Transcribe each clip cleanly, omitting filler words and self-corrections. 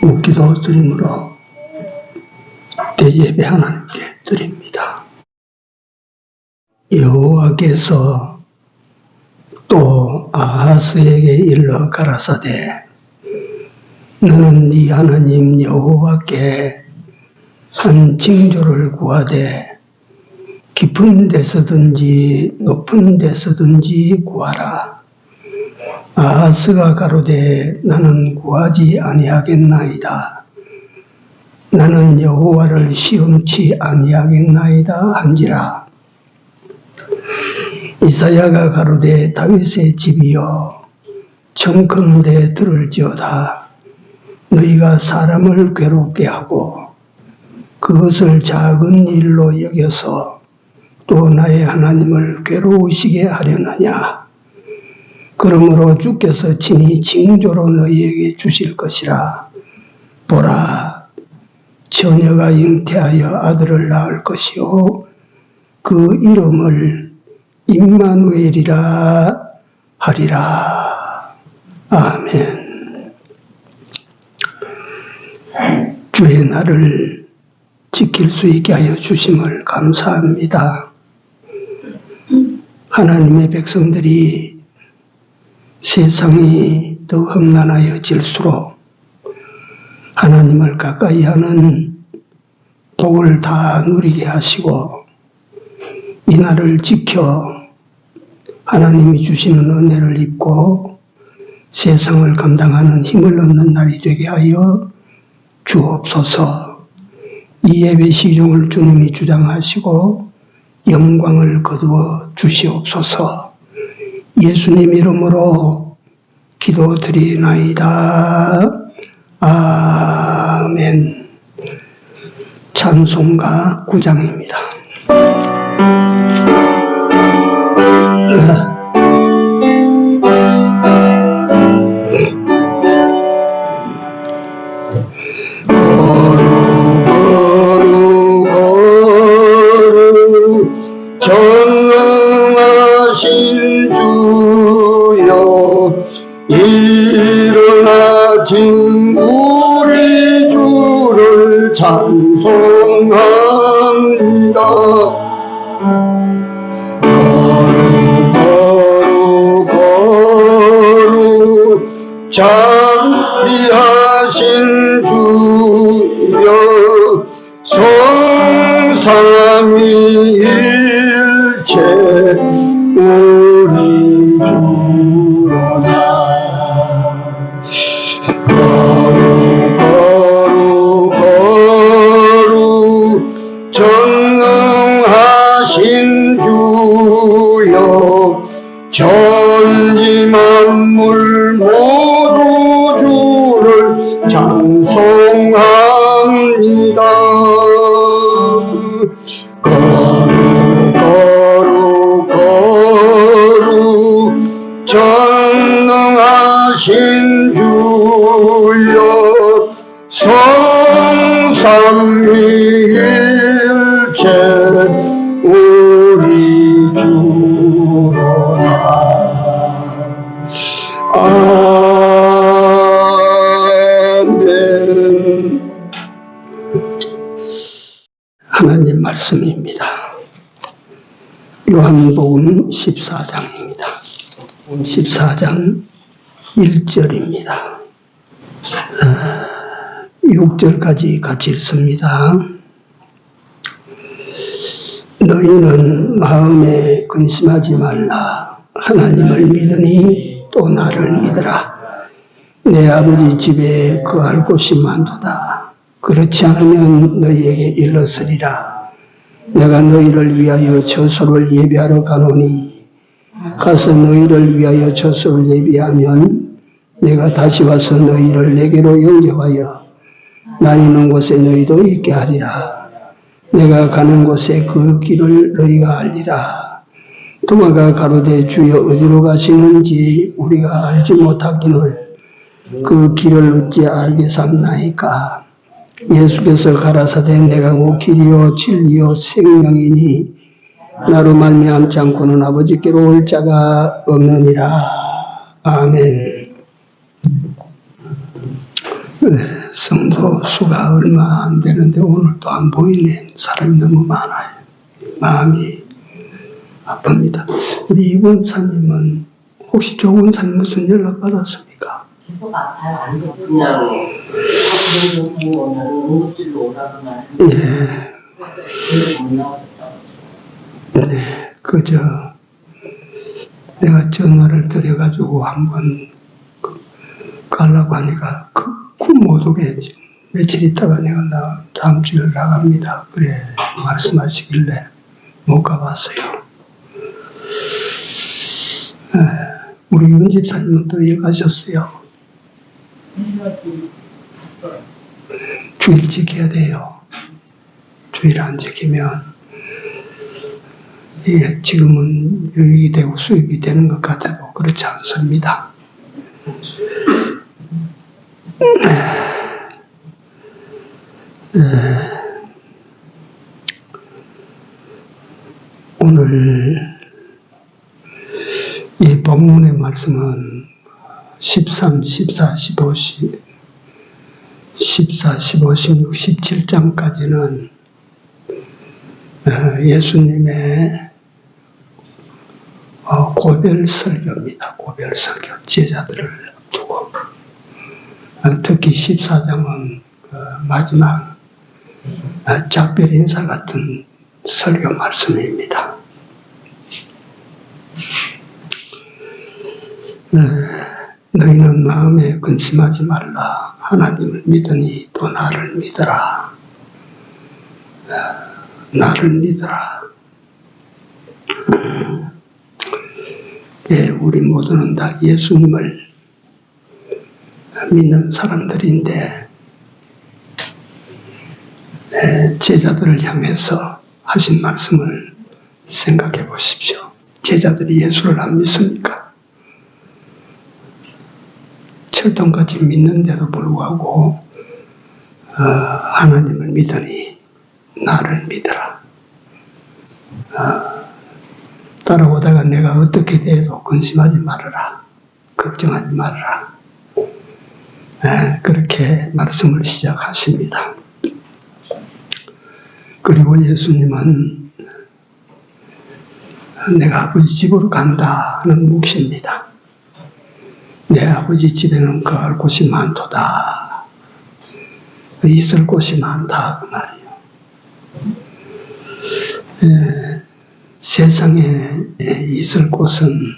묵기도 드림으로 대예배 하나님께 드립니다. 여호와께서 또 아하스에게 일러 가라사대 너는 네 하나님 여호와께 한 징조를 구하되 깊은 데서든지 높은 데서든지 구하라. 아하스가 가로되 나는 구하지 아니하겠나이다. 나는 여호와를 시험치 아니하겠나이다 한지라. 이사야가 가로되 다윗의 집이여 청컨대 들을지어다. 너희가 사람을 괴롭게 하고 그것을 작은 일로 여겨서 또 나의 하나님을 괴로우시게 하려느냐. 그러므로 주께서 친히 징조로 너희에게 주실 것이라. 보라, 처녀가 잉태하여 아들을 낳을 것이요 그 이름을 임마누엘이라 하리라. 아멘. 주의 날을 지킬 수 있게 하여 주심을 감사합니다. 하나님의 백성들이 세상이 더 험난하여질수록 하나님을 가까이 하는 복을 다 누리게 하시고 이 날을 지켜 하나님이 주시는 은혜를 입고 세상을 감당하는 힘을 얻는 날이 되게 하여 주옵소서. 이 예배 시종을 주님이 주장하시고 영광을 거두어 주시옵소서. 예수님 이름으로 기도드리나이다. 아멘. 찬송가 9장입니다. 전능하신 주여 일어나신 우리 주를 찬송합니다. 거룩 자비하신 주여 성삼위일체 우리 주로다. 거룩 전능하신 주여 천지만물 모두 주를 찬송합니다. 거룩 전능하신 주여 성삼위일체 우리 주로다. 아멘. 하나님 말씀입니다. 요한복음 14장입니다. 14장 1절입니다. 6절까지 같이 읽습니다. 너희는 마음에 근심하지 말라. 하나님을 믿으니 또 나를 믿으라. 내 아버지 집에 거할 곳이 많도다. 그렇지 않으면 너희에게 일렀으리라. 내가 너희를 위하여 처소를 예비하러 가노니 가서 너희를 위하여 처소를 예비하면 내가 다시 와서 너희를 내게로 영접하여 나 있는 곳에 너희도 있게 하리라. 내가 가는 곳에 그 길을 너희가 알리라. 도마가 가로되 주여 어디로 가시는지 우리가 알지 못하기를 그 길을 어찌 알게 삼나이까. 예수께서 가라사대 내가 곧 길이요 진리요 생명이니 나로 말미암지 않고는 아버지께로 올 자가 없느니라. 아멘. 성도 수가 얼마 안 되는데 오늘 또 안 보이는 사람이 너무 많아요. 마음이 아픕니다. 우리 이권사님은 혹시 조권사님 무슨 연락 받았습니까? 계속 아파요. 안 좋고 그냥 사부동생 오면 응급실로 오라고만 예. 못 나오겠다고. 네, 그저 내가 전화를 드려가지고 한번 가려고 하니까 못 오게 지금 며칠 있다가 내가 다음 주에 나갑니다. 그래 말씀하시길래 못 가봤어요. 우리 윤 집사님은 또 일 가셨어요. 주일 지켜야 돼요. 주일 안 지키면 예, 지금은 유익이 되고 수입이 되는 것 같아도 그렇지 않습니다. 오늘 이 본문의 말씀은 13, 14, 15, 16, 17장까지는 예수님의 고별 설교입니다. 고별 설교, 제자들을 두고. 특히 14장은 마지막 작별 인사 같은 설교 말씀입니다. 너희는 마음에 근심하지 말라. 하나님을 믿으니 또 나를 믿어라. 나를 믿어라. 예, 우리 모두는 다 예수님을 믿는 사람들인데 제자들을 향해서 하신 말씀을 생각해 보십시오. 제자들이 예수를 안 믿습니까? 철통같이 믿는데도 불구하고 하나님을 믿으니 나를 믿어라. 따라오다가 내가 어떻게 돼도 근심하지 말아라. 걱정하지 말아라. 그렇게 말씀을 시작하십니다. 그리고 예수님은 내가 아버지 집으로 간다 하는 묵시입니다. 내 아버지 집에는 거할 곳이 많도다. 있을 곳이 많다 그 말이에요. 세상에 있을 곳은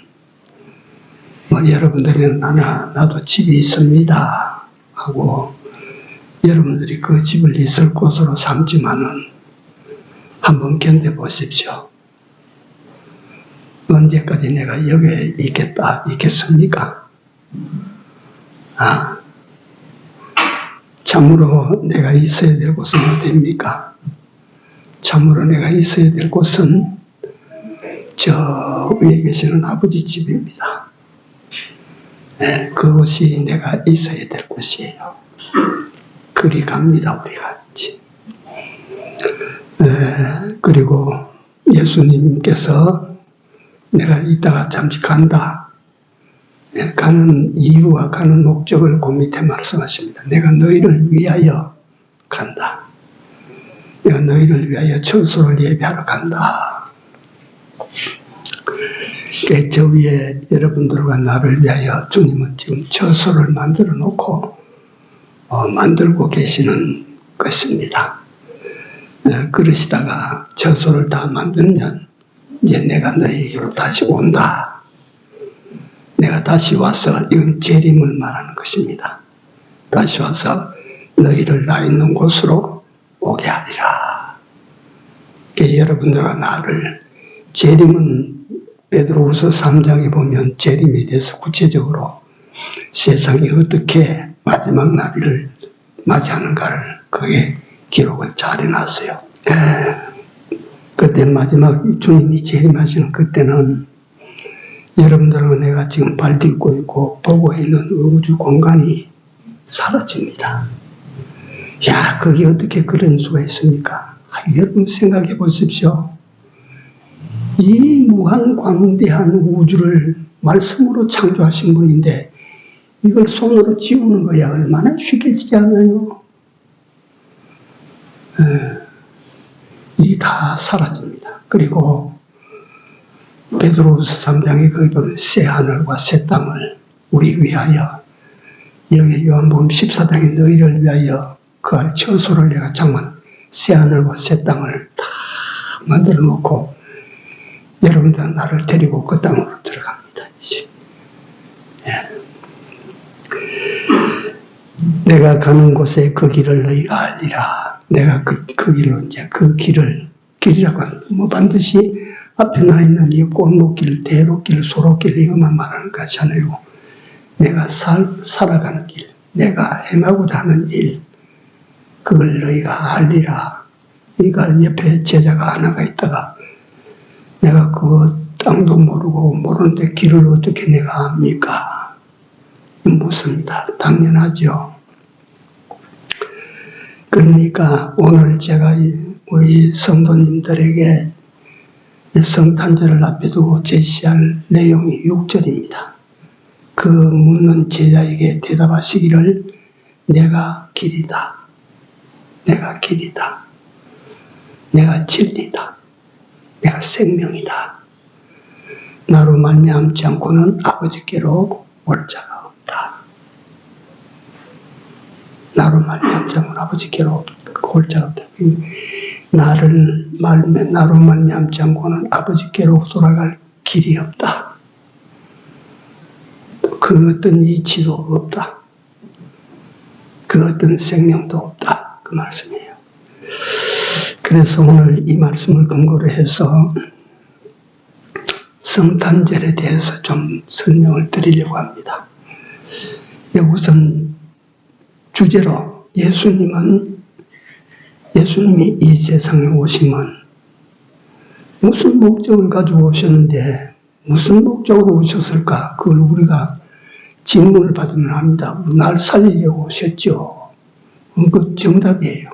여러분들은 나도 집이 있습니다 하고 여러분들이 그 집을 있을 곳으로 삼지만은 한번 견뎌보십시오. 언제까지 내가 여기에 있겠습니까? 참으로 내가 있어야 될 곳은 어디입니까? 참으로 내가 있어야 될 곳은 저 위에 계시는 아버지 집입니다. 그곳이 내가 있어야 될 곳이에요. 그리 갑니다, 우리가. 그리고 예수님께서 내가 이따가 잠시 간다. 가는 이유와 가는 목적을 그 밑에 말씀하십니다. 내가 너희를 위하여 간다. 내가 너희를 위하여 처소를 예비하러 간다. 저 위에 여러분들과 나를 위하여 주님은 지금 처소를 만들어 놓고 만들고 계시는 것입니다. 그러시다가 처소를 다 만들면 이제 내가 너희에게로 다시 온다. 내가 다시 와서 이건 재림을 말하는 것입니다. 다시 와서 너희를 나 있는 곳으로 오게 하리라. 여러분들과 나를 재림은 베드로후서 3장에 보면 재림에 대해서 구체적으로 세상이 어떻게 마지막 날을 맞이하는가를 거기에 기록을 잘 해놨어요. 그때 마지막 주님이 재림하시는 그때는 여러분들과 내가 지금 발 딛고 있고 보고 있는 우주 공간이 사라집니다. 야, 그게 어떻게 그런 수가 있습니까? 여러분 생각해 보십시오. 이 무한 광대한 우주를 말씀으로 창조하신 분인데 이걸 손으로 지우는 거야 얼마나 쉽겠지 않아요? 이게 다 사라집니다. 그리고 베드로후서 3장에 거기 보면 새 하늘과 새 땅을 우리 위하여, 여기 요한복음 14장에 너희를 위하여 그할 처소를 내가 장만, 새 하늘과 새 땅을 다 만들어 놓고 여러분들 나를 데리고 그 땅으로 들어갑니다. 이제. 내가 가는 곳에 그 길을 너희가 알리라. 내가 그 길로 이제 그 길이라고 하는 뭐 반드시 앞에 나 있는 이 골목길, 대로길, 소로길 이것만 말하는 것이 아니고 내가 살아가는 길, 내가 행하고자 하는 일, 그걸 너희가 알리라. 그러니까 옆에 제자가 하나가 있다가 내가 그 땅도 모르고 모르는데 길을 어떻게 내가 압니까? 묻습니다. 당연하죠. 그러니까 오늘 제가 우리 성도님들에게 성탄절을 앞에 두고 제시할 내용이 6절입니다. 그 묻는 제자에게 대답하시기를 내가 길이다. 내가 길이다. 내가 진리다. 내가 생명이다. 나로 말미암지 않고는 아버지께로 올 자가 없다. 나로 말미암지 않고는 아버지께로 올 자가 없다. 나로 말미암지 않고는 아버지께로 돌아갈 길이 없다. 그 어떤 이치도 없다. 그 어떤 생명도 없다. 그 말씀이에요. 그래서 오늘 이 말씀을 근거로 해서 성탄절에 대해서 좀 설명을 드리려고 합니다. 우선 주제로 예수님이 이 세상에 오시면 무슨 목적을 가지고 오셨는데 무슨 목적으로 오셨을까? 그걸 우리가 질문을 받으면 합니다. 날 살리려고 오셨죠. 그 정답이에요.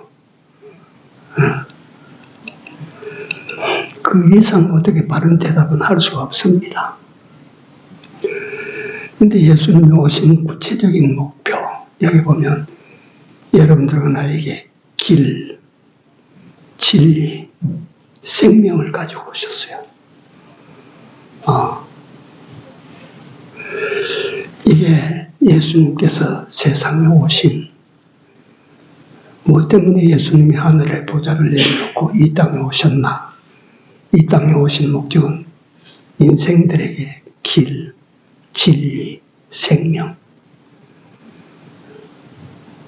그 이상 어떻게 바른 대답은 할 수가 없습니다. 근데 예수님이 오신 구체적인 목표, 여기 보면 여러분들과 나에게 길, 진리, 생명을 가지고 오셨어요. 이게 예수님께서 세상에 오신, 뭐 때문에 예수님이 하늘의 보좌를 내려놓고 이 땅에 오셨나? 이 땅에 오신 목적은 인생들에게 길, 진리, 생명,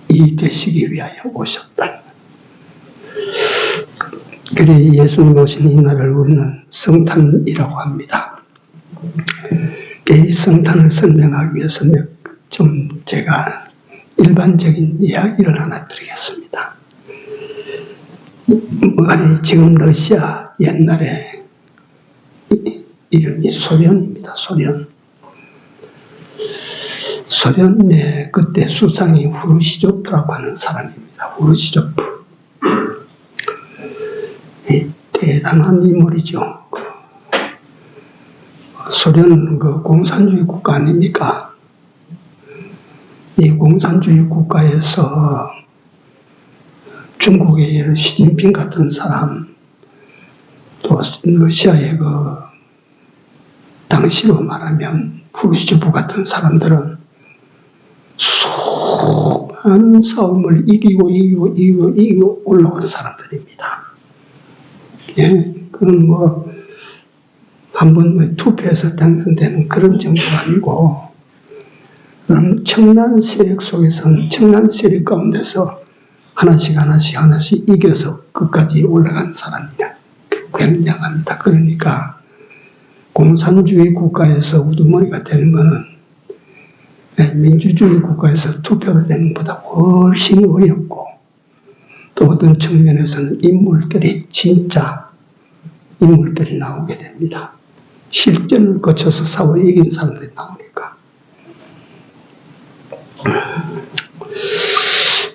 이 되시기 위하여 오셨다. 그래 예수님 오신 이 날을 우리는 성탄이라고 합니다. 이 성탄을 설명하기 위해서 좀 제가 일반적인 이야기를 하나 드리겠습니다. 지금 러시아 옛날에 이름이 소련입니다. 소련의 그때 수상이 후르시조프라고 하는 사람입니다. 후르시조프. 대단한 인물이죠. 소련은 그 공산주의 국가 아닙니까? 이 공산주의 국가에서 중국의 예를 시진핑 같은 사람, 또 러시아의 당시로 말하면 후르시조프 같은 사람들은 수많은 싸움을 이기고 올라온 사람들입니다. 예, 그건 한번 투표해서 당선되는 그런 정도가 아니고, 엄청난 세력 속에서, 엄청난 세력 가운데서 하나씩 이겨서 끝까지 올라간 사람이라 굉장합니다. 그러니까 공산주의 국가에서 우두머리가 되는 것은 민주주의 국가에서 투표가 되는 것보다 훨씬 어렵고, 또 어떤 측면에서는 진짜 인물들이 나오게 됩니다. 실전을 거쳐서 싸워 이긴 사람들이 나오니까.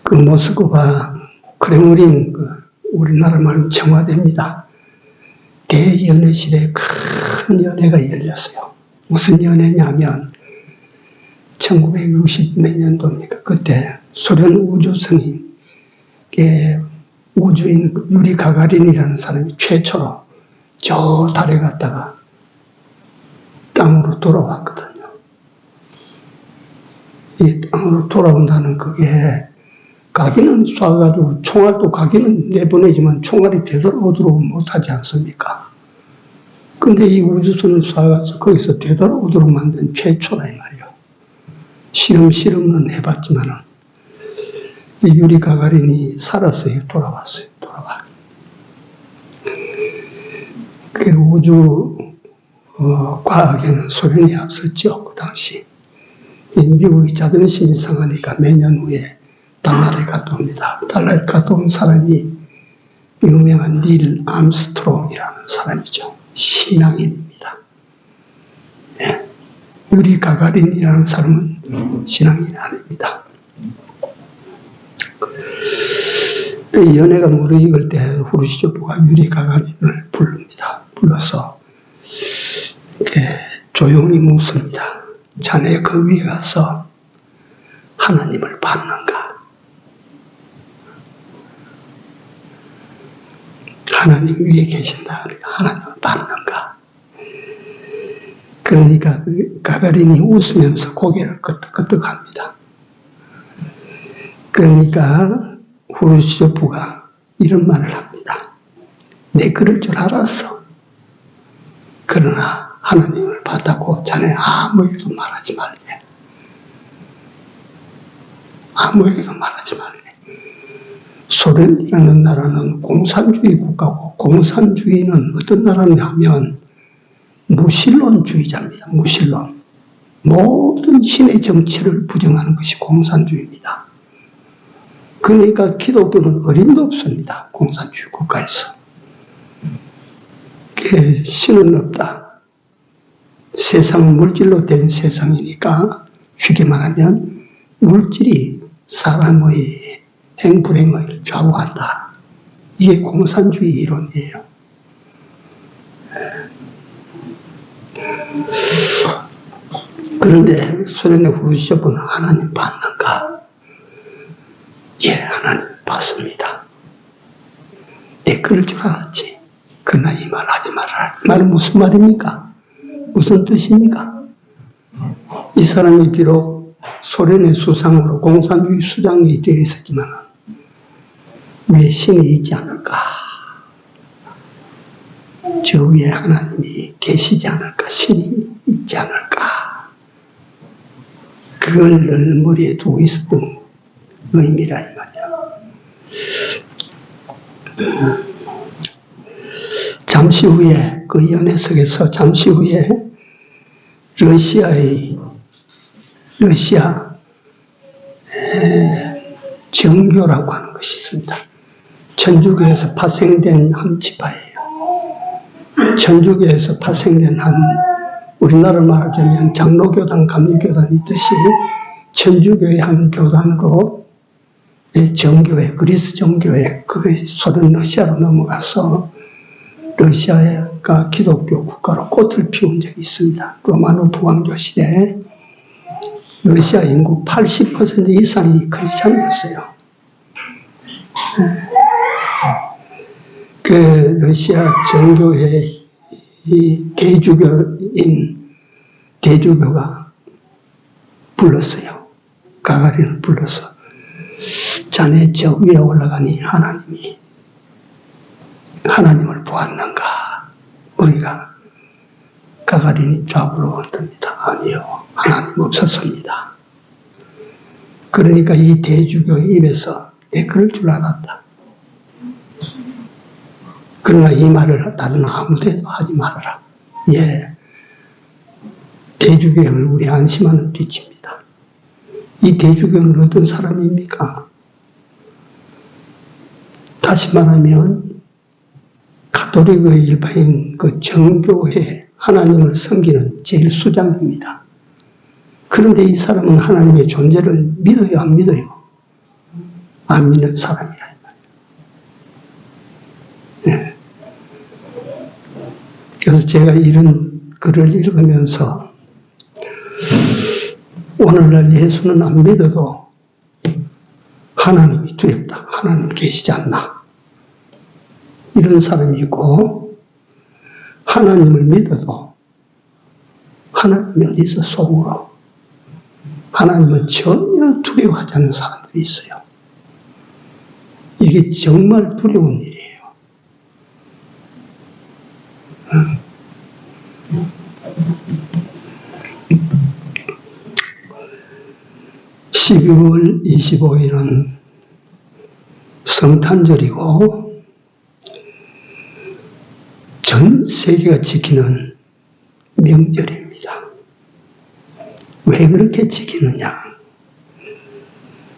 그 모스크바 크렘린, 우리나라 말은 청와대입니다. 대연회실에 큰 연회가 열렸어요. 무슨 연회냐면 1960 몇 년도입니까? 그때 소련 우주선이 우주인 유리 가가린이라는 사람이 최초로 저 달에 갔다가 땅으로 돌아왔거든요. 이 땅으로 돌아온다는 그게 가기는 쏴가지고 총알도 가기는 내보내지만 총알이 되돌아오도록 못하지 않습니까? 근데 이 우주선을 쏴가지고 거기서 되돌아오도록 만든 최초라 이 말이에요. 실험은 해봤지만은 이 유리 가가린이 살았어요. 돌아왔어요. 그 우주 과학에는 소련이 앞섰죠. 그 당시. 미국이 자존심이 상하니까 몇 년 후에 달나라에 갔다 옵니다. 달나라에 갔다 온 사람이 유명한 닐 암스트롱이라는 사람이죠. 신앙인입니다. 네. 유리 가가린이라는 사람은 신앙인이 아닙니다. 연애가 무르익을 때 후르시초프가 유리 가가린을 부릅니다. 불러서 조용히 묻습니다. 자네 그 위에 가서 하나님을 봤는가? 하나님 위에 계신다. 하나님을 봤는가? 그러니까 가가린이 웃으면서 고개를 끄덕끄덕합니다. 그러니까 후르시초프가 이런 말을 합니다. 내 그럴 줄 알았어. 그러나 하나님을 봤다고 자네 아무에게도 말하지 말래. 아무에게도 말하지 말래. 소련이라는 나라는 공산주의 국가고 공산주의는 어떤 나라냐 하면 무신론주의자입니다. 무신론. 모든 신의 정치를 부정하는 것이 공산주의입니다. 그러니까 기독교는 어림도 없습니다. 공산주의 국가에서. 신은 없다. 세상은 물질로 된 세상이니까 쉽게 말하면 물질이 사람의 행불행을 좌우한다. 이게 공산주의 이론이에요. 그런데 소련의 후르시초프는 하나님 봤는가? 예, 하나님 봤습니다. 내 그럴 줄 알았지. 그러나 이 말 하지 말아라. 이 말은 무슨 말입니까? 무슨 뜻입니까? 이 사람이 비록 소련의 수상으로 공산주의 수장이 되어 있었지만 왜 신이 있지 않을까? 저 위에 하나님이 계시지 않을까? 신이 있지 않을까? 그걸 늘 머리에 두고 있었던 의미라 이 말이야. 잠시 후에 그 연회석에서 잠시 후에 러시아 정교라고 하는 것이 있습니다. 천주교에서 파생된 한 지파예요. 천주교에서 파생된 한 우리나라 말하자면 장로교단, 감리교단 있듯이 천주교의 한 교단으로 정교회, 그리스 정교회, 그게 소련 러시아로 넘어가서 러시아가 기독교 국가로 꽃을 피운 적이 있습니다. 로마노 도왕조 시대에 러시아 인구 80% 이상이 크리스찬이었어요. 그 러시아 정교회 이 대주교가 불렀어요. 가가린을 불러서 자네 저 위에 올라가니 하나님을 보았는가? 우리가 가가린이 좌우로 흔듭니다. 아니요. 하나님 없었습니다. 그러니까 이 대주교 입에서 내 그럴 줄 알았다. 그러나 이 말을 다른 아무데도 하지 말아라. 예. 대주교의 얼굴이 안심하는 빛입니다. 이 대주교는 어떤 사람입니까? 다시 말하면 가톨릭의 일반인 그 정교회 하나님을 섬기는 제일 수장입니다. 그런데 이 사람은 하나님의 존재를 믿어요, 안 믿어요? 안 믿는 사람이라. 네. 그래서 제가 이런 글을 읽으면서 오늘날 예수는 안 믿어도 하나님이 두렵다. 하나님 계시지 않나. 이런 사람이 있고, 하나님을 믿어도 하나님이 어디서 속으로 하나님을 전혀 두려워하지 않는 사람들이 있어요. 이게 정말 두려운 일이에요. 12월 25일은 성탄절이고 전 세계가 지키는 명절입니다. 왜 그렇게 지키느냐?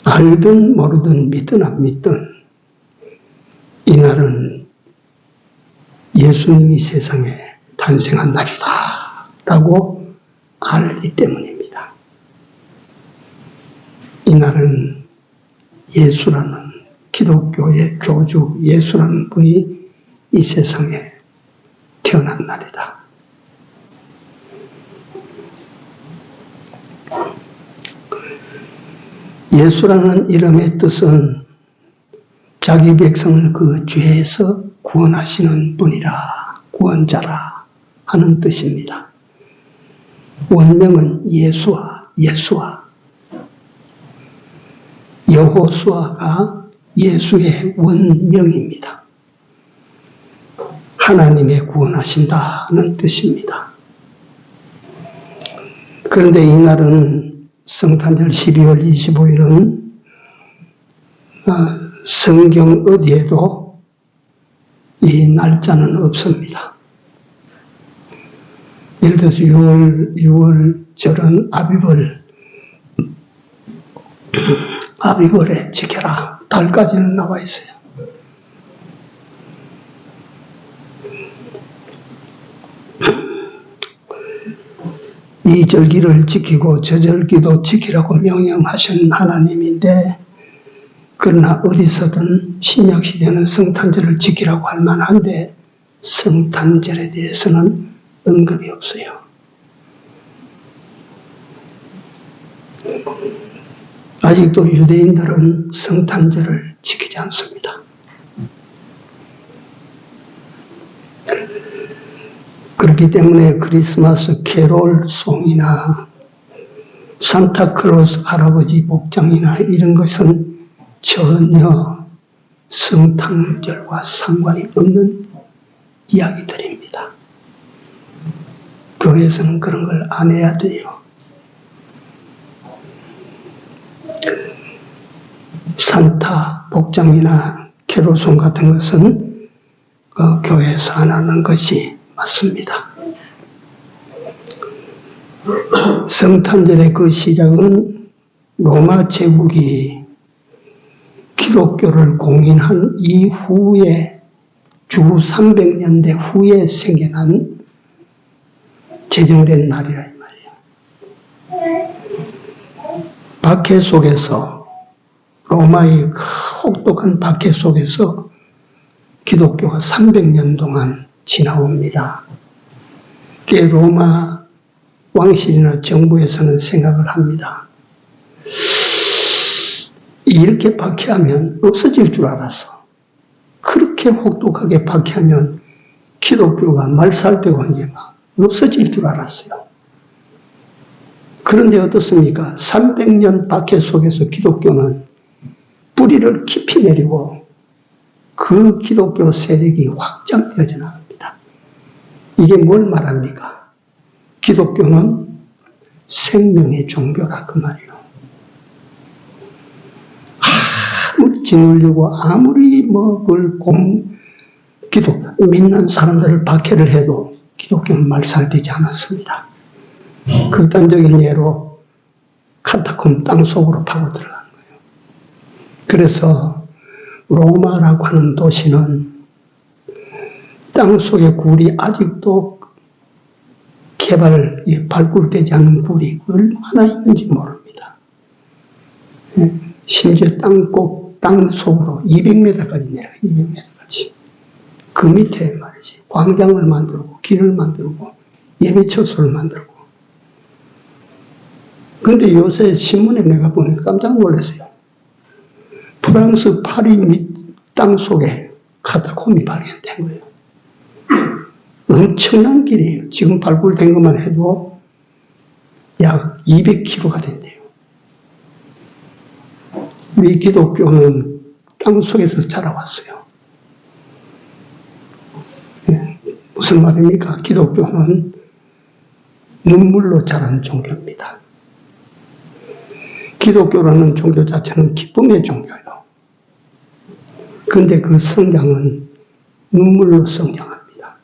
알든 모르든 믿든 안 믿든 이날은 예수님이 세상에 탄생한 날이다 라고 알기 때문입니다. 이날은 예수라는 기독교의 교주 예수라는 분이 이 세상에 태어난 날이다. 예수라는 이름의 뜻은 자기 백성을 그 죄에서 구원하시는 분이라, 구원자라 하는 뜻입니다. 원명은 예수아, 여호수아가 예수의 원명입니다. 하나님의 구원하신다는 뜻입니다. 그런데 이날은 성탄절 12월 25일은 성경 어디에도 이 날짜는 없습니다. 예를 들어서 6월절은 아비벌에 지켜라. 달까지는 나와 있어요. 이 절기를 지키고 저 절기도 지키라고 명령하신 하나님인데, 그러나 어디서든 신약시대는 성탄절을 지키라고 할 만한데 성탄절에 대해서는 언급이 없어요. 아직도 유대인들은 성탄절을 지키지 않습니다. 그렇기 때문에 크리스마스 캐롤송이나 산타클로스 할아버지 복장이나 이런 것은 전혀 성탄절과 상관이 없는 이야기들입니다. 교회에서는 그런 걸 안 해야 돼요. 산타 복장이나 캐롤송 같은 것은 교회에서 안 하는 것이 맞습니다. 성탄절의 그 시작은 로마 제국이 기독교를 공인한 이후에 주 300년대 후에 생겨난 제정된 날이라 이 말이에요. 박해 속에서, 로마의 혹독한 박해 속에서 기독교가 300년 동안 지나옵니다. 그게 로마 왕실이나 정부에서는 생각을 합니다. 이렇게 박해하면 없어질 줄 알았어. 그렇게 혹독하게 박해하면 기독교가 말살되고 이제 막 없어질 줄 알았어요. 그런데 어떻습니까? 300년 박해 속에서 기독교는 뿌리를 깊이 내리고 그 기독교 세력이 확장되어져 나갑니다. 이게 뭘 말합니까? 기독교는 생명의 종교라 그 말이에요. 아무리 짓누르고 아무리 믿는 사람들을 박해를 해도 기독교는 말살되지 않았습니다. 극단적인 예로 카타콤 땅속으로 파고 들어간 거예요. 그래서 로마라고 하는 도시는 땅속의 굴이 아직도 발굴되지 않은 굴이 얼마나 있는지 모릅니다. 심지어 땅속으로 200m까지 내려가, 200m까지. 그 밑에 말이지, 광장을 만들고, 길을 만들고, 예배처소를 만들고, 근데 요새 신문에 내가 보니까 깜짝 놀랐어요. 프랑스 파리 밑 땅 속에 카타콤이 발견된 거예요. 엄청난 길이에요. 지금 발굴된 것만 해도 약 200km가 된대요. 우리 기독교는 땅 속에서 자라왔어요. 무슨 말입니까? 기독교는 눈물로 자란 종교입니다. 기독교라는 종교 자체는 기쁨의 종교예요. 근데 그 성장은 눈물로 성장합니다.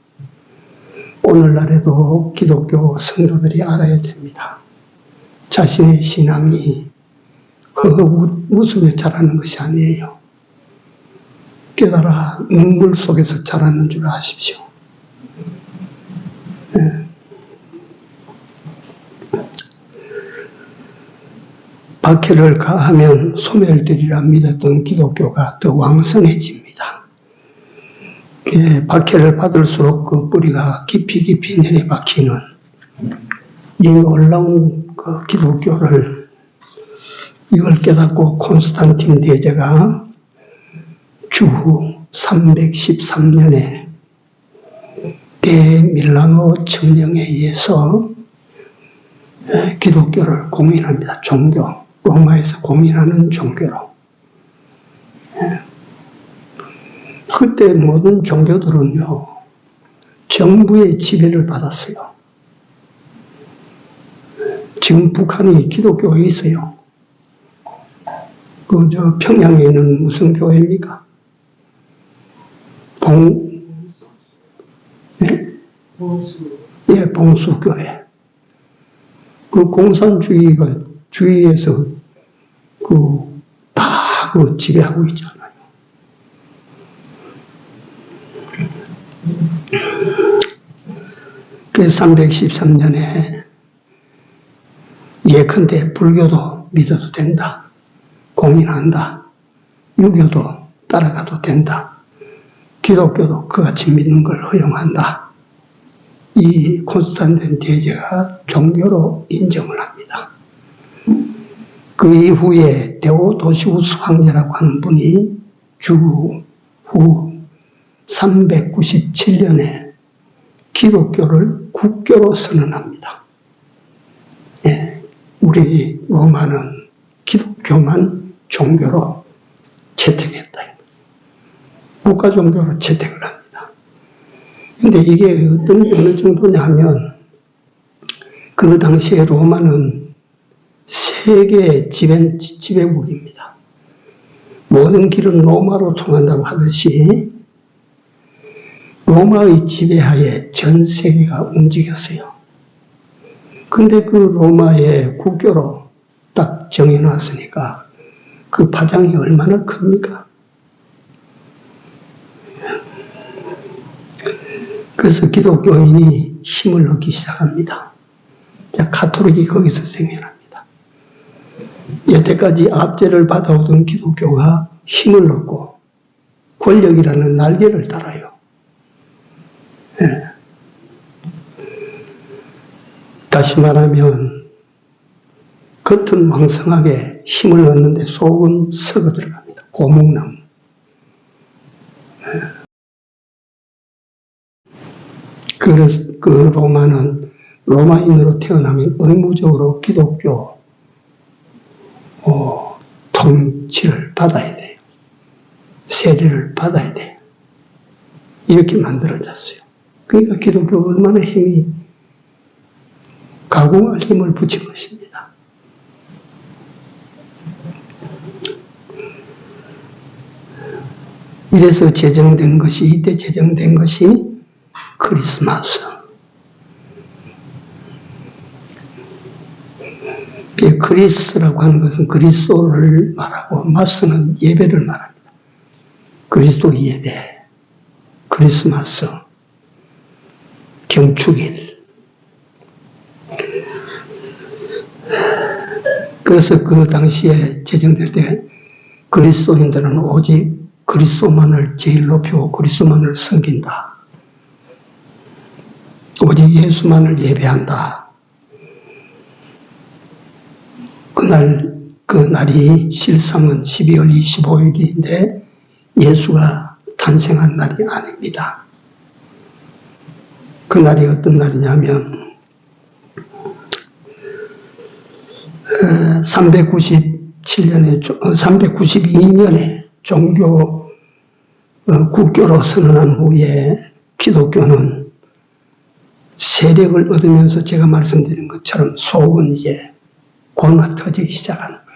오늘날에도 기독교 성도들이 알아야 됩니다. 자신의 신앙이 웃으며 자라는 것이 아니에요. 깨달아 눈물 속에서 자라는 줄 아십시오. 네. 박해를 가하면 소멸되리라 믿었던 기독교가 더 왕성해집니다. 박해를 받을수록 그 뿌리가 깊이 내려 박히는 이 놀라운 그 기독교를 이걸 깨닫고 콘스탄틴 대제가 주후 313년에 대밀라노 청령에 의해서 기독교를 공인합니다. 종교. 로마에서 공인하는 종교로. 그때 모든 종교들은요, 정부의 지배를 받았어요. 지금 북한이 기독교에 있어요. 평양에 있는 무슨 교회입니까? 봉수교회. 그 공산주의에서 다 지배하고 있잖아요. 그 313년에 예컨대 불교도 믿어도 된다. 공인한다. 유교도 따라가도 된다. 기독교도 그같이 믿는 걸 허용한다. 이 콘스탄틴 대제가 종교로 인정을 합니다. 그 이후에 데오도시우스 황제라고 하는 분이 주후 397년에 기독교를 국교로 선언합니다. 우리 로마는 기독교만 종교로 채택했다. 국가 종교로 채택을 합니다. 근데 이게 어느 정도냐 하면 그 당시에 로마는 세계 지배국입니다. 모든 길은 로마로 통한다고 하듯이 로마의 지배하에 전 세계가 움직였어요. 근데 그 로마의 국교로 딱 정해놨으니까 그 파장이 얼마나 큽니까? 그래서 기독교인이 힘을 얻기 시작합니다. 가톨릭이 거기서 생겨납니다. 여태까지 압제를 받아오던 기독교가 힘을 얻고 권력이라는 날개를 달아요. 다시 말하면 겉은 왕성하게 힘을 얻는데 속은 썩어 들어갑니다. 고목나무. 그래서 그 로마는 로마인으로 태어나면 의무적으로 기독교 통치를 받아야 돼요. 세례를 받아야 돼요. 이렇게 만들어졌어요. 그러니까 기독교가 얼마나 가공할 힘을 붙인 것입니다. 이래서 이때 제정된 것이 크리스마스. 크리스라고 하는 것은 그리스도를 말하고 마스는 예배를 말합니다. 그리스도 예배, 크리스마스, 경축일. 그래서 그 당시에 제정될 때 그리스도인들은 오직 그리스도만을 제일 높이고 그리스도만을 섬긴다. 오직 예수만을 예배한다. 그 날이 실상은 12월 25일인데 예수가 탄생한 날이 아닙니다. 그 날이 어떤 날이냐면 392년에 종교 국교로 선언한 후에 기독교는 세력을 얻으면서 제가 말씀드린 것처럼 속은 이제 골마 터지기 시작하는 거예요.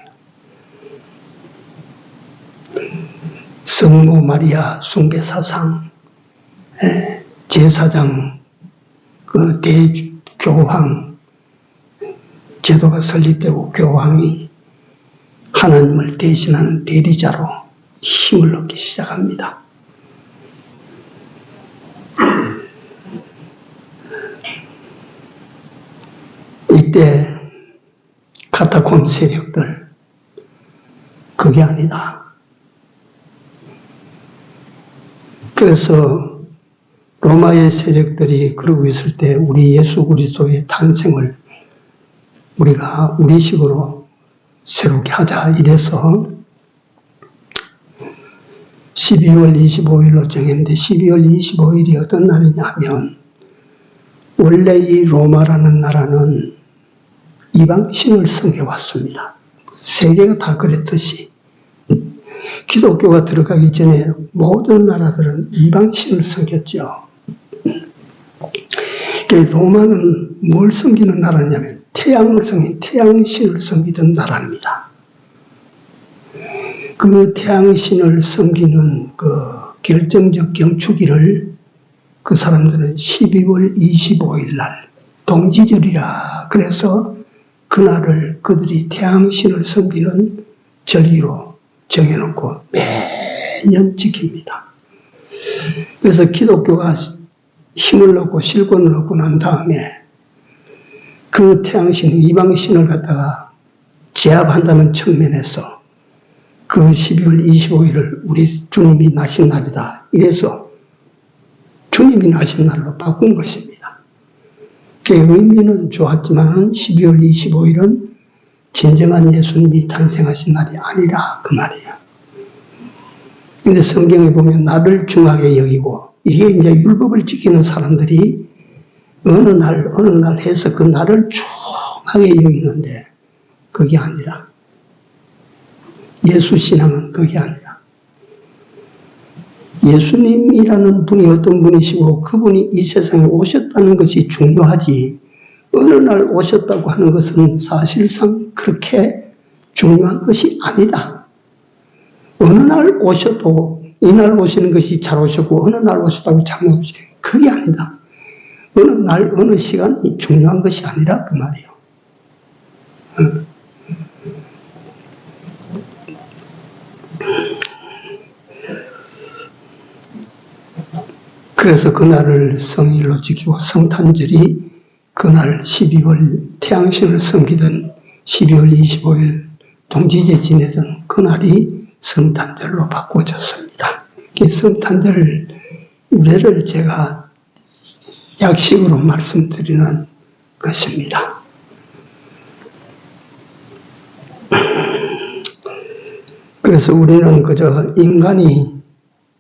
성모 마리아 숭배 사상, 제사장, 그 대교황 제도가 설립되고 교황이 하나님을 대신하는 대리자로 힘을 얻기 시작합니다. 이때 카타콤 세력들, 그게 아니다. 그래서 로마의 세력들이 그러고 있을 때 우리 예수 그리스도의 탄생을 우리가 우리식으로 새롭게 하자 이래서 12월 25일로 정했는데 12월 25일이 어떤 날이냐 하면 원래 이 로마라는 나라는 이방신을 섬겨왔습니다. 세계가 다 그랬듯이 기독교가 들어가기 전에 모든 나라들은 이방신을 섬겼죠. 로마는 뭘 섬기는 나라냐면 태양을 섬긴 태양신을 섬기던 나라입니다. 그 태양신을 섬기는 그 결정적 경축일을 그 사람들은 12월 25일 날 동지절이라 그래서 그날을 그들이 태양신을 섬기는 절기로 정해놓고 매년 지킵니다. 그래서 기독교가 힘을 얻고 실권을 얻고 난 다음에 그 태양신, 이방신을 갖다가 제압한다는 측면에서 그 12월 25일을 우리 주님이 나신 날이다. 이래서 주님이 나신 날로 바꾼 것입니다. 그 의미는 좋았지만 12월 25일은 진정한 예수님이 탄생하신 날이 아니라 그 말이에요. 근데 성경에 보면 나를 중하게 여기고 이게 이제 율법을 지키는 사람들이 어느 날 해서 그 날을 중하게 여기는데 그게 아니라 예수 신앙은 그게 아니라 예수님이라는 분이 어떤 분이시고 그분이 이 세상에 오셨다는 것이 중요하지 어느 날 오셨다고 하는 것은 사실상 그렇게 중요한 것이 아니다. 어느 날 오셔도 이날 오시는 것이 잘 오셨고 어느 날 오셨다고 잘못 오시 그게 아니다. 어느 날 어느 시간이 중요한 것이 아니라 그 말이에요. 그래서 그날을 성일로 지키고 성탄절이 그날 12월 태양신을 섬기던 12월 25일 동지제 지내던 그날이 성탄절로 바꿔졌습니다. 이 성탄절 유래를 제가 약식으로 말씀드리는 것입니다. 그래서 우리는 그저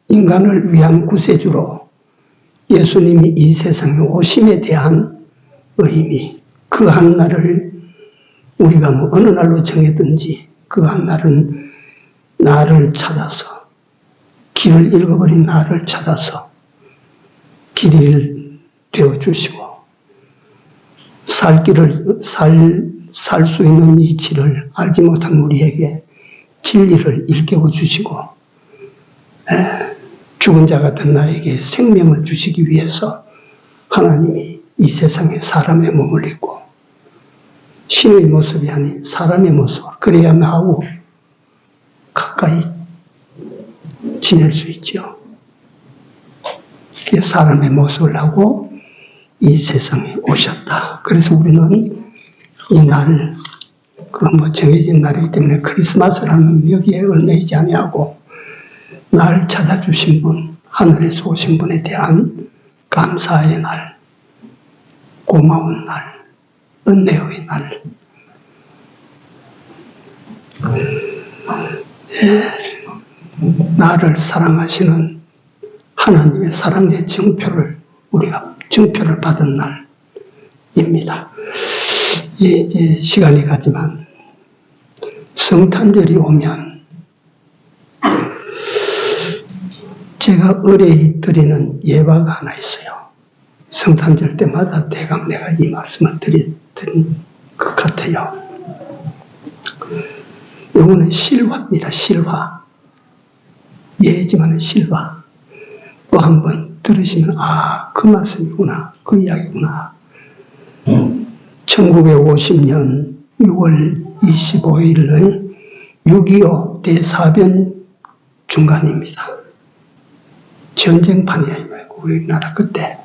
인간을 위한 구세주로 예수님이 이 세상에 오심에 대한 의미, 그 한 날을 우리가 뭐 어느 날로 정했든지 그 한 날은 나를 찾아서 길을 잃어버린 나를 찾아서 길을 되어주시고 살 수 있는 이치를 알지 못한 우리에게 진리를 일깨워 주시고 죽은 자 같은 나에게 생명을 주시기 위해서 하나님이 이 세상에 사람의 몸을 입고 신의 모습이 아닌 사람의 모습을 그래야 나하고 가까이 지낼 수 있죠. 사람의 모습을 하고 이 세상에 오셨다. 그래서 우리는 이 날, 정해진 날이기 때문에 크리스마스라는 여기에 얽매이지 아니하고 날 찾아주신 분, 하늘에서 오신 분에 대한 감사의 날, 고마운 날, 은혜의 날, 나를 사랑하시는 하나님의 사랑의 증표를 우리가 증표를 받은 날입니다. 이제 시간이 가지만 성탄절이 오면 제가 의뢰히 드리는 예화가 하나 있어요. 성탄절 때마다 대강 내가 이 말씀을 드린 것 같아요. 요거는 실화입니다. 실화. 예지만은 실화. 또 한번 들으시면 그 말씀이구나. 그 이야기구나. 1950년 6월 25일은 6.25 대사변 중간입니다. 전쟁판이야, 우리나라 그때.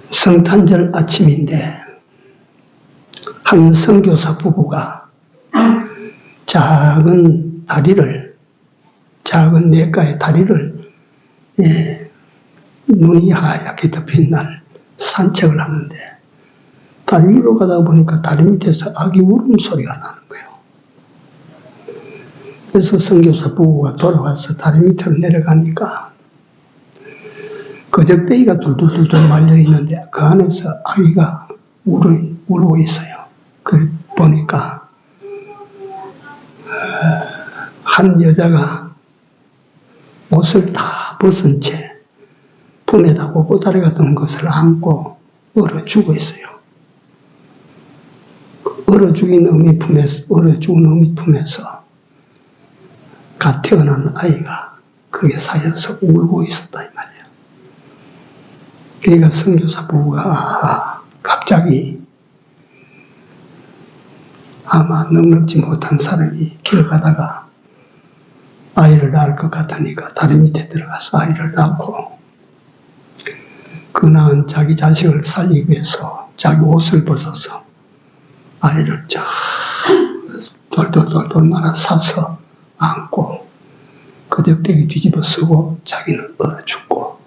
성탄절 아침인데 한 선교사 부부가 작은 내과의 다리를 눈이 하얗게 덮인 날 산책을 하는데 다리 위로 가다 보니까 다리 밑에서 아기 울음소리가 나는 거예요. 그래서 선교사 부부가 돌아와서 다리 밑으로 내려가니까 거적대기가 둘둘둘 말려있는데 그 안에서 아기가 울고 있어요. 그 보니까 한 여자가 옷을 다 벗은 채 품에다 오보다리 같은 것을 안고 얼어 죽어 있어요. 얼어 죽은 어미 품에서 갓 태어난 아이가 거기에 쌓여서 울고 있었다 이 말이에요. 그러니까 선교사 부부가 갑자기 아마 넉넉지 못한 사람이 길 가다가 아이를 낳을 것 같으니까 다리 밑에 들어가서 아이를 낳고 그 낳은 자기 자식을 살리기 위해서 자기 옷을 벗어서 아이를 쫙 돌돌돌돌 말아 사서 안고 거적대기 뒤집어 쓰고 자기는 얼어 죽고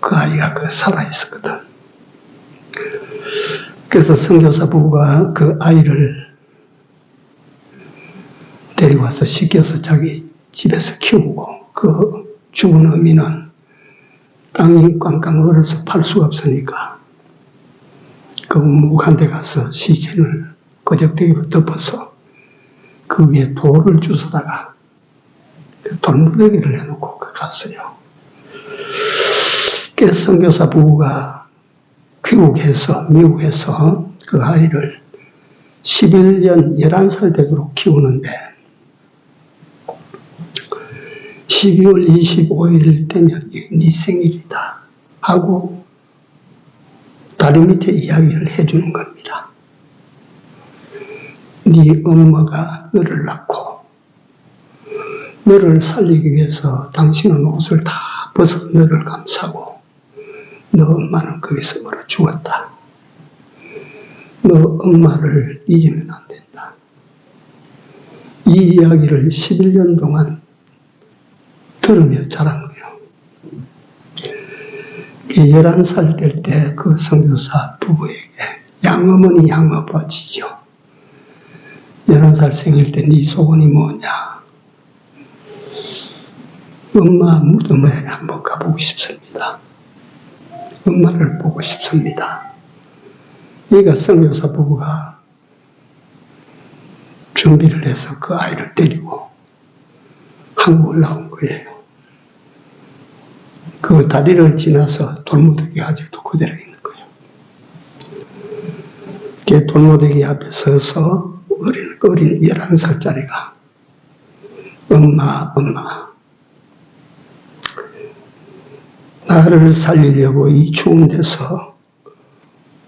그 아이가 살아있었거든. 그래서 선교사 부부가 그 아이를 데리고 와서 씻겨서 자기 집에서 키우고 그 죽은 어미는 땅이 꽝꽝 얼어서 팔 수가 없으니까 그 우묵한 데 가서 시신을 거적대기로 덮어서 그 위에 돌을 주워다가 돌무더기를 해놓고 갔어요. 그래서 선교사 부부가 미국에서 그 아이를 11년 11살 되도록 키우는데 12월 25일 되면 네 생일이다 하고 다리 밑에 이야기를 해주는 겁니다. 네 엄마가 너를 낳고 너를 살리기 위해서 당신은 옷을 다 벗어 너를 감싸고 너 엄마는 거기서 얼어 죽었다. 너 엄마를 잊으면 안 된다. 이 이야기를 11년 동안 들으며 자란 거예요. 11살 될 때 그 선교사 부부에게 양어머니 양아버지죠. 11살 생일 때 네 소원이 뭐냐? 엄마 무덤에 한번 가보고 싶습니다. 엄마를 보고 싶습니다. 그러니까 선교사 부부가 준비를 해서 그 아이를 데리고 한국을 나온 거예요. 그 다리를 지나서 돌무더기가 아직도 그대로 있는 거예요. 그 돌무더기 앞에 서서 어린 11살짜리가 엄마 나를 살리려고 이 추운 데서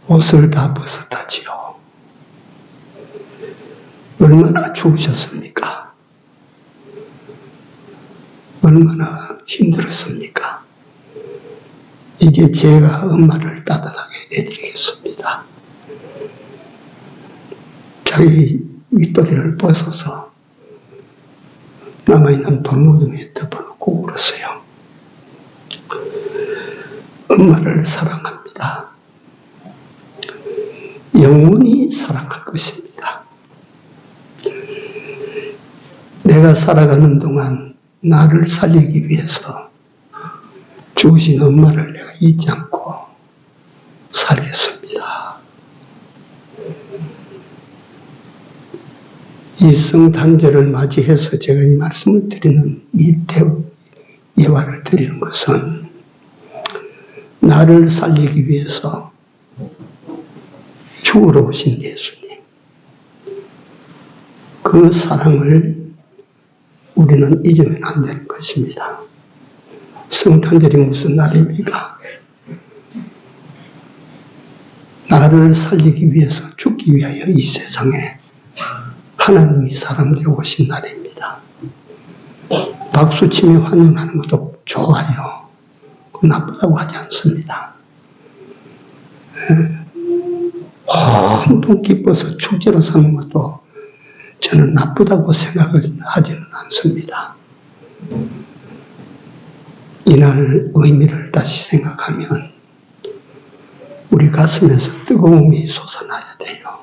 옷을 다 벗었다지요. 얼마나 추우셨습니까? 얼마나 힘들었습니까? 이제 제가 엄마를 따뜻하게 해드리겠습니다. 자기 윗도리를 벗어서 남아있는 돌무덤에 덮어놓고 울었어요. 엄마를 사랑합니다. 영원히 사랑할 것입니다. 내가 살아가는 동안 나를 살리기 위해서 죽으신 엄마를 내가 잊지 않고 살겠습니다. 이 성탄절을 맞이해서 제가 이 말씀을 드리는 이 예화를 드리는 것은 나를 살리기 위해서 죽으러 오신 예수님, 그 사랑을 우리는 잊으면 안 되는 것입니다. 성탄절이 무슨 날입니까? 나를 살리기 위해서 죽기 위하여 이 세상에 하나님이 사람 되어 오신 날입니다. 박수치며 환영하는 것도 좋아요. 나쁘다고 하지 않습니다. 온통 기뻐서 축제로 사는 것도 저는 나쁘다고 생각하지는 않습니다. 이날 의미를 다시 생각하면 우리 가슴에서 뜨거움이 솟아나야 돼요.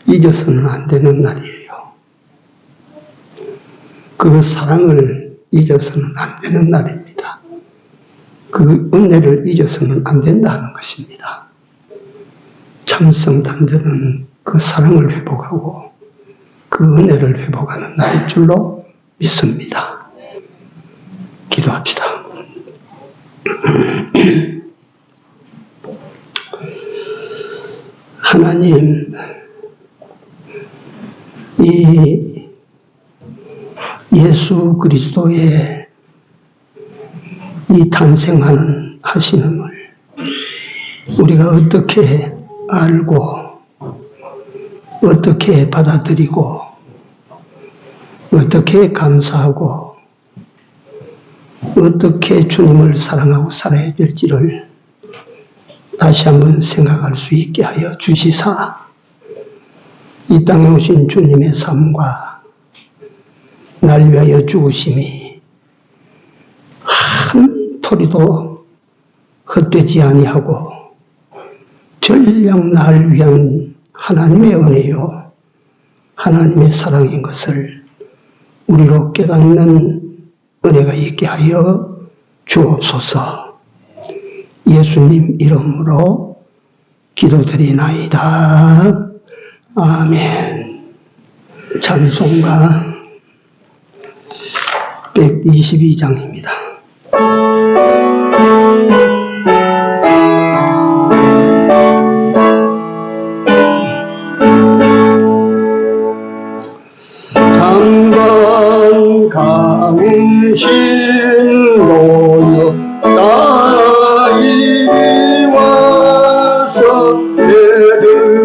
잊어서는 안 되는 날이에요. 그 사랑을 잊어서는 안 되는 날입니다. 그 은혜를 잊어서는 안 된다는 것입니다. 참 성탄절은 그 사랑을 회복하고 그 은혜를 회복하는 날일 줄로 믿습니다. 기도합시다. 하나님, 이 예수 그리스도의 이 탄생하시는을 우리가 어떻게 알고 어떻게 받아들이고 어떻게 감사하고 어떻게 주님을 사랑하고 살아야 될지를 다시 한번 생각할 수 있게 하여 주시사 이 땅에 오신 주님의 삶과 날 위하여 죽으심이 한 토리도 헛되지 아니하고 전량 날 위한 하나님의 은혜요 하나님의 사랑인 것을 우리로 깨닫는 은혜가 있게 하여 주옵소서. 예수님 이름으로 기도드리나이다. 아멘. 찬송가 122장입니다. 장관 가운신 노여 나 이리 와서 베들레헴성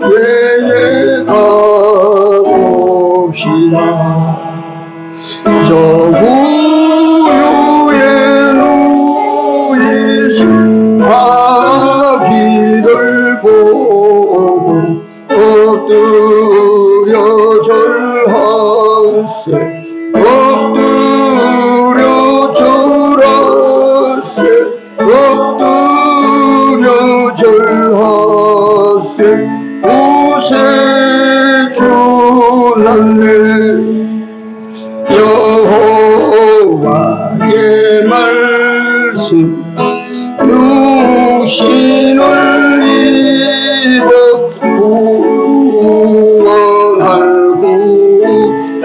외에 가봅시다. 저 우유에 누이신 아기를 보고 엎드려 절하세 엎드려 절하세 엎드려 절하세 구세주났네 여호와의 말씀 육신을 입어 구원하고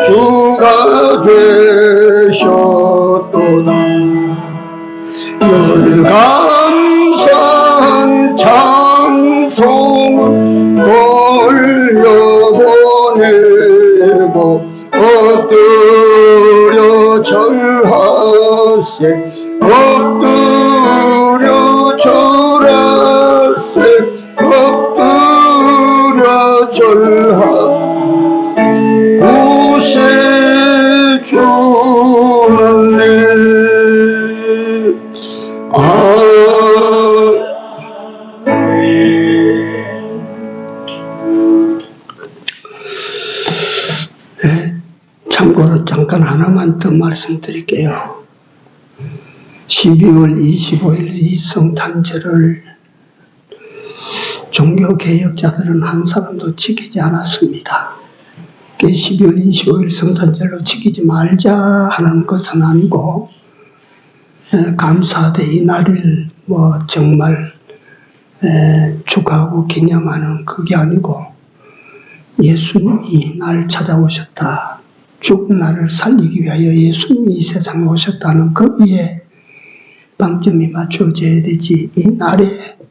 주가 되셨도다. 늘 감사한 찬송을 돌려보내고 엎드려 절하세 엎드려 절하세 엎드려 절하세 구세주났네. 참고로 잠깐 하나만 더 말씀드릴게요. 12월 25일 이 성탄절을 종교개혁자들은 한 사람도 지키지 않았습니다. 12월 25일 성탄절로 지키지 말자 하는 것은 아니고, 감사대 이 날을 정말 축하하고 기념하는 그게 아니고, 예수님이 나를 찾아오셨다. 죽은 나를 살리기 위하여 예수님이 이 세상에 오셨다는 거기에 방점이 맞춰져야 되지, 이 날에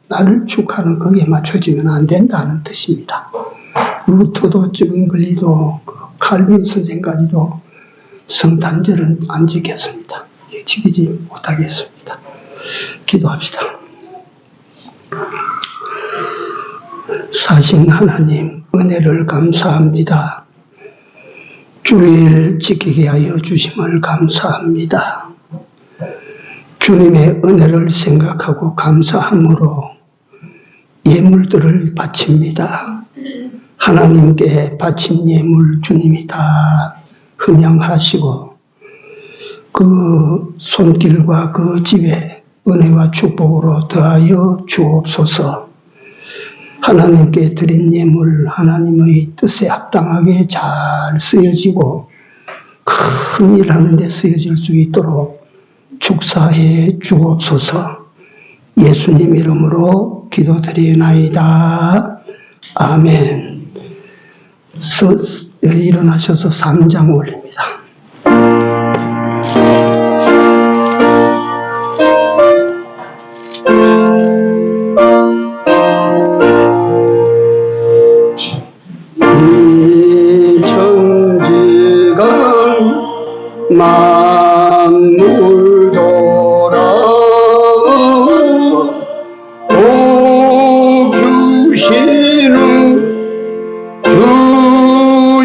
나를 축하하는 거기에 맞춰지면 안 된다는 뜻입니다. 루터도 쯔빙글리도 칼빈 선생까지도 성탄절은 안 지켰습니다. 지키지 못하겠습니다. 기도합시다. 사신 하나님, 은혜를 감사합니다. 주일 지키게 하여 주심을 감사합니다. 주님의 은혜를 생각하고 감사함으로 예물들을 바칩니다. 하나님께 바친 예물 주님이 다 흠양하시고 그 손길과 그 집에 은혜와 축복으로 더하여 주옵소서. 하나님께 드린 예물 하나님의 뜻에 합당하게 잘 쓰여지고 큰 일하는 데 쓰여질 수 있도록 축사해 주옵소서. 예수님 이름으로 기도드리나이다. 아멘. 일어나셔서 3장 올립니다. 이 천지가 만물 돌아 복 주시는 주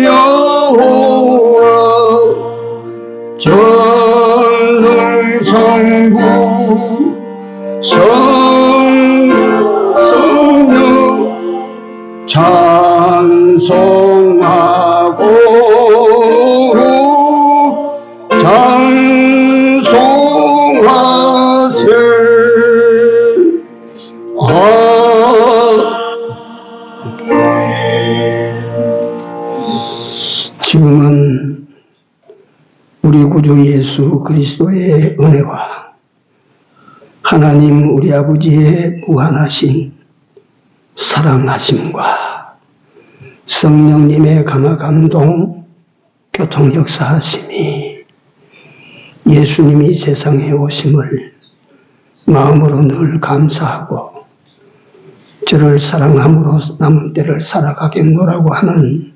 여호와 전능성부 성령 찬송하고 찬송하세. 지금은 우리 구주 예수 그리스도의 은혜와 하나님 우리 아버지의 무한하신 사랑하심과 성령님의 감화 감동 교통 역사하심이 예수님이 세상에 오심을 마음으로 늘 감사하고 저를 사랑함으로 남은 때를 살아가겠노라고 하는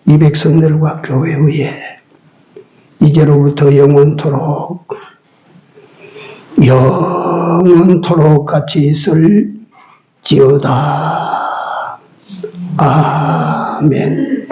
이 백성들과 교회에 이제로부터 영원토록 같이 있을지어다. 아멘.